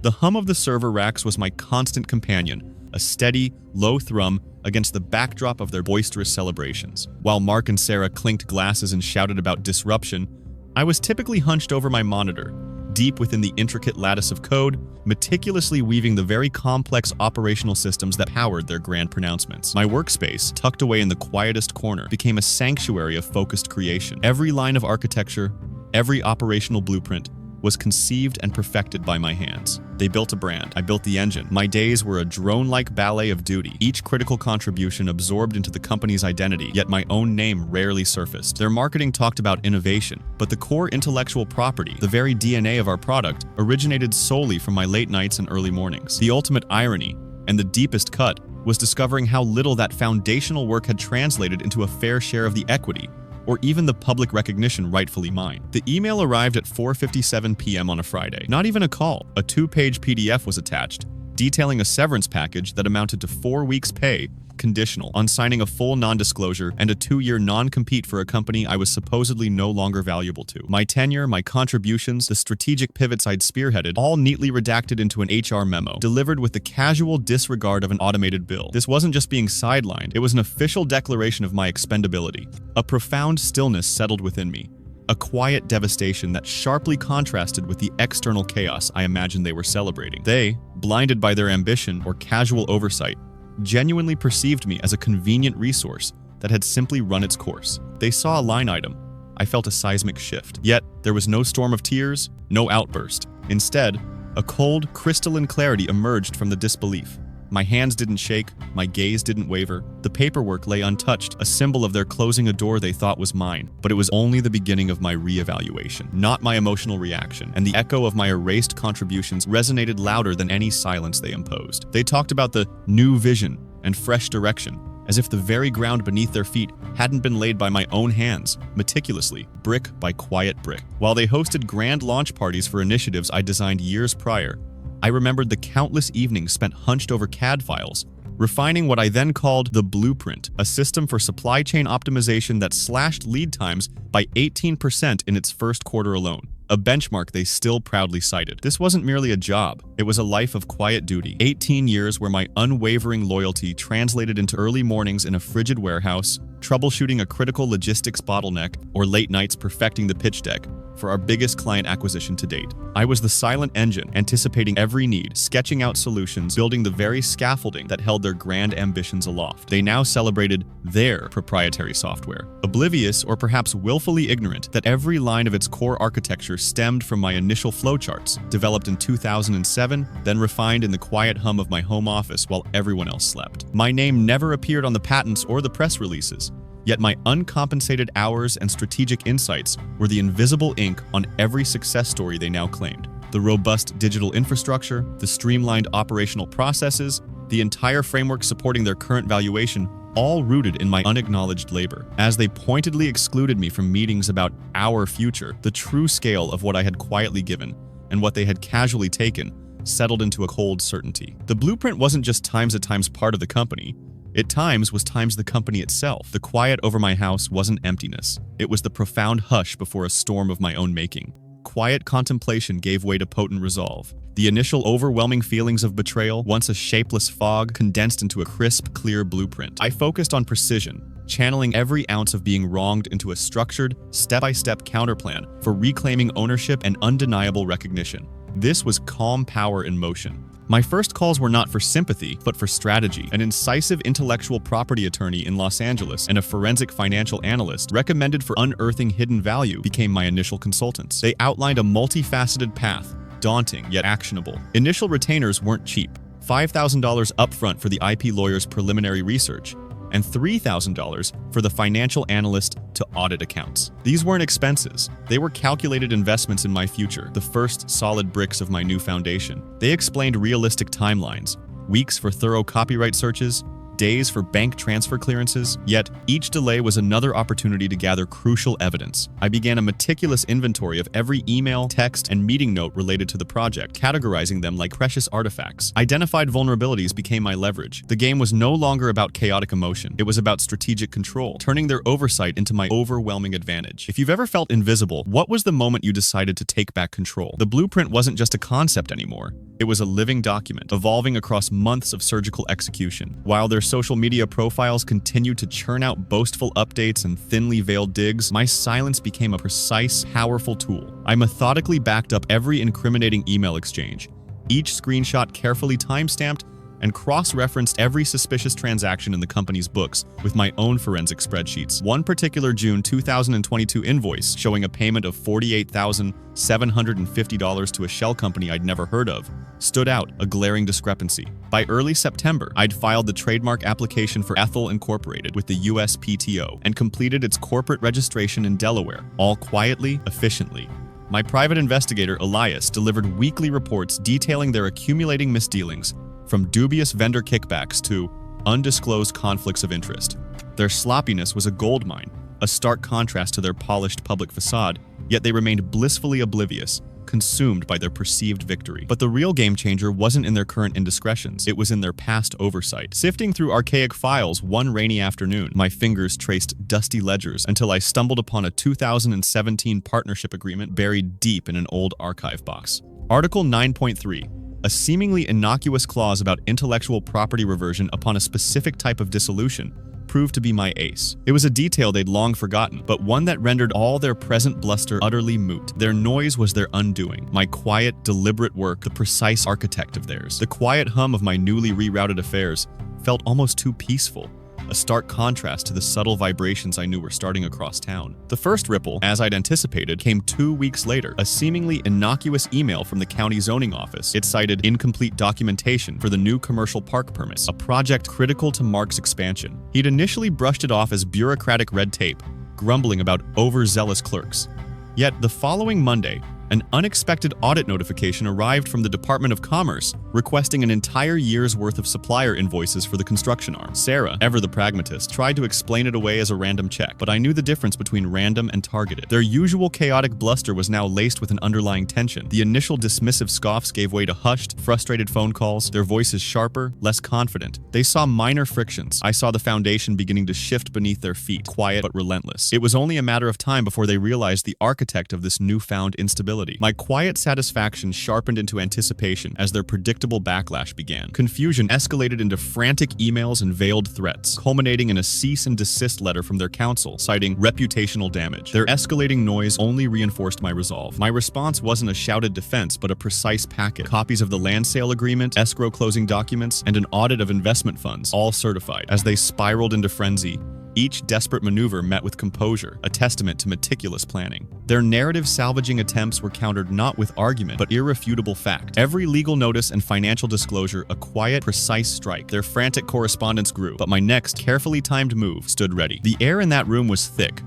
The hum of the server racks was my constant companion, a steady, low thrum against the backdrop of their boisterous celebrations. While Mark and Sarah clinked glasses and shouted about disruption, I was typically hunched over my monitor, deep within the intricate lattice of code, meticulously weaving the very complex operational systems that powered their grand pronouncements. My workspace, tucked away in the quietest corner, became a sanctuary of focused creation. Every line of architecture, every operational blueprint, was conceived and perfected by my hands. They built a brand. I built the engine. My days were a drone-like ballet of duty, each critical contribution absorbed into the company's identity, yet my own name rarely surfaced. Their marketing talked about innovation, but the core intellectual property, the very DNA of our product, originated solely from my late nights and early mornings. The ultimate irony, and the deepest cut, was discovering how little that foundational work had translated into a fair share of the equity, or even the public recognition rightfully mine. The email arrived at 4:57 p.m. on a Friday. Not even a call. A 2-page PDF was attached, detailing a severance package that amounted to 4 weeks' pay, conditional on signing a full non-disclosure and a 2-year non-compete for a company I was supposedly no longer valuable to. My tenure, my contributions, the strategic pivots I'd spearheaded, all neatly redacted into an HR memo, delivered with the casual disregard of an automated bill. This wasn't just being sidelined, it was an official declaration of my expendability. A profound stillness settled within me, a quiet devastation that sharply contrasted with the external chaos I imagined they were celebrating. They, blinded by their ambition or casual oversight, genuinely perceived me as a convenient resource that had simply run its course. They saw a line item. I felt a seismic shift. Yet, there was no storm of tears, no outburst. Instead, a cold, crystalline clarity emerged from the disbelief. My hands didn't shake, my gaze didn't waver. The paperwork lay untouched, a symbol of their closing a door they thought was mine. But it was only the beginning of my reevaluation, not my emotional reaction, and the echo of my erased contributions resonated louder than any silence they imposed. They talked about the new vision and fresh direction, as if the very ground beneath their feet hadn't been laid by my own hands, meticulously, brick by quiet brick. While they hosted grand launch parties for initiatives I designed years prior, I remembered the countless evenings spent hunched over CAD files, refining what I then called the Blueprint, a system for supply chain optimization that slashed lead times by 18% in its first quarter alone, a benchmark they still proudly cited. This wasn't merely a job, it was a life of quiet duty. 18 years where my unwavering loyalty translated into early mornings in a frigid warehouse, troubleshooting a critical logistics bottleneck, or late nights perfecting the pitch deck for our biggest client acquisition to date. I was the silent engine, anticipating every need, sketching out solutions, building the very scaffolding that held their grand ambitions aloft. They now celebrated their proprietary software, oblivious or perhaps willfully ignorant that every line of its core architecture stemmed from my initial flowcharts, developed in 2007, then refined in the quiet hum of my home office while everyone else slept. My name never appeared on the patents or the press releases, yet my uncompensated hours and strategic insights were the invisible ink on every success story they now claimed. The robust digital infrastructure, the streamlined operational processes, the entire framework supporting their current valuation, all rooted in my unacknowledged labor. As they pointedly excluded me from meetings about our future, the true scale of what I had quietly given and what they had casually taken settled into a cold certainty. The Blueprint wasn't just times at times part of the company. At times was times the company itself. The quiet over my house wasn't emptiness. It was the profound hush before a storm of my own making. Quiet contemplation gave way to potent resolve. The initial overwhelming feelings of betrayal, once a shapeless fog, condensed into a crisp, clear blueprint. I focused on precision, channeling every ounce of being wronged into a structured, step-by-step counterplan for reclaiming ownership and undeniable recognition. This was calm power in motion. My first calls were not for sympathy, but for strategy. An incisive intellectual property attorney in Los Angeles and a forensic financial analyst recommended for unearthing hidden value became my initial consultants. They outlined a multifaceted path, daunting yet actionable. Initial retainers weren't cheap. $5,000 upfront for the IP lawyer's preliminary research, and $3,000 for the financial analyst to audit accounts. These weren't expenses. They were calculated investments in my future, the first solid bricks of my new foundation. They explained realistic timelines, weeks for thorough copyright searches, days for bank transfer clearances, yet each delay was another opportunity to gather crucial evidence. I began a meticulous inventory of every email, text, and meeting note related to the project, categorizing them like precious artifacts. Identified vulnerabilities became my leverage. The game was no longer about chaotic emotion. It was about strategic control, turning their oversight into my overwhelming advantage. If you've ever felt invisible, what was the moment you decided to take back control? The blueprint wasn't just a concept anymore. It was a living document, evolving across months of surgical execution. While their social media profiles continued to churn out boastful updates and thinly veiled digs, my silence became a precise, powerful tool. I methodically backed up every incriminating email exchange, each screenshot carefully timestamped, and cross-referenced every suspicious transaction in the company's books with my own forensic spreadsheets. One particular June 2022 invoice showing a payment of $48,750 to a shell company I'd never heard of stood out, a glaring discrepancy. By early September, I'd filed the trademark application for Ethel Incorporated with the USPTO and completed its corporate registration in Delaware, all quietly, efficiently. My private investigator, Elias, delivered weekly reports detailing their accumulating misdealings, from dubious vendor kickbacks to undisclosed conflicts of interest. Their sloppiness was a goldmine, a stark contrast to their polished public facade, yet they remained blissfully oblivious, consumed by their perceived victory. But the real game changer wasn't in their current indiscretions, it was in their past oversight. Sifting through archaic files one rainy afternoon, my fingers traced dusty ledgers until I stumbled upon a 2017 partnership agreement buried deep in an old archive box. Article 9.3. A seemingly innocuous clause about intellectual property reversion upon a specific type of dissolution proved to be my ace. It was a detail they'd long forgotten, but one that rendered all their present bluster utterly moot. Their noise was their undoing. My quiet, deliberate work, the precise architect of theirs. The quiet hum of my newly rerouted affairs felt almost too peaceful, a stark contrast to the subtle vibrations I knew were starting across town. The first ripple, as I'd anticipated, came 2 weeks later, a seemingly innocuous email from the county zoning office. It cited incomplete documentation for the new commercial park permits, a project critical to Mark's expansion. He'd initially brushed it off as bureaucratic red tape, grumbling about overzealous clerks. Yet the following Monday, an unexpected audit notification arrived from the Department of Commerce requesting an entire year's worth of supplier invoices for the construction arm. Sarah, ever the pragmatist, tried to explain it away as a random check, but I knew the difference between random and targeted. Their usual chaotic bluster was now laced with an underlying tension. The initial dismissive scoffs gave way to hushed, frustrated phone calls, their voices sharper, less confident. They saw minor frictions. I saw the foundation beginning to shift beneath their feet, quiet but relentless. It was only a matter of time before they realized the architect of this newfound instability. My quiet satisfaction sharpened into anticipation as their predictable backlash began. Confusion escalated into frantic emails and veiled threats, culminating in a cease and desist letter from their counsel, citing reputational damage. Their escalating noise only reinforced my resolve. My response wasn't a shouted defense, but a precise packet. Copies of the land sale agreement, escrow closing documents, and an audit of investment funds, all certified. As they spiraled into frenzy, each desperate maneuver met with composure, a testament to meticulous planning. Their narrative salvaging attempts were countered not with argument, but irrefutable fact. Every legal notice and financial disclosure a quiet, precise strike. Their frantic correspondence grew, but my next carefully timed move stood ready. The air in that room was thick,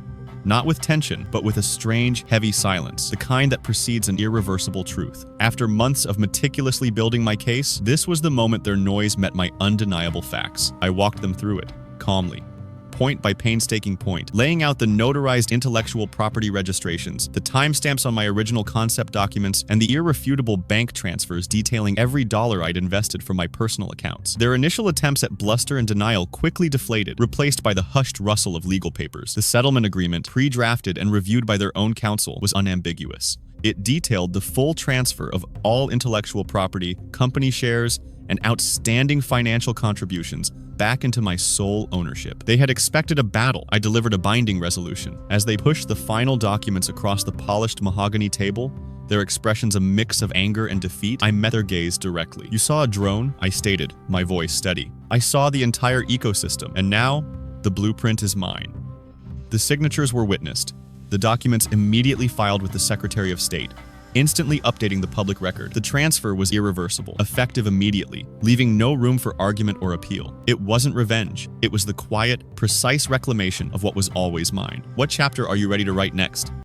not with tension, but with a strange, heavy silence, the kind that precedes an irreversible truth. After months of meticulously building my case, this was the moment their noise met my undeniable facts. I walked them through it, calmly, point by painstaking point, laying out the notarized intellectual property registrations, the timestamps on my original concept documents, and the irrefutable bank transfers detailing every dollar I'd invested from my personal accounts. Their initial attempts at bluster and denial quickly deflated, replaced by the hushed rustle of legal papers. The settlement agreement, pre-drafted and reviewed by their own counsel, was unambiguous. It detailed the full transfer of all intellectual property, company shares, and outstanding financial contributions back into my sole ownership. They had expected a battle. I delivered a binding resolution. As they pushed the final documents across the polished mahogany table, their expressions a mix of anger and defeat, I met their gaze directly. "You saw a drone?" I stated, my voice steady. "I saw the entire ecosystem, and now the blueprint is mine." The signatures were witnessed. The documents immediately filed with the Secretary of State, instantly updating the public record. The transfer was irreversible, effective immediately, leaving no room for argument or appeal. It wasn't revenge. It was the quiet, precise reclamation of what was always mine. What chapter are you ready to write next?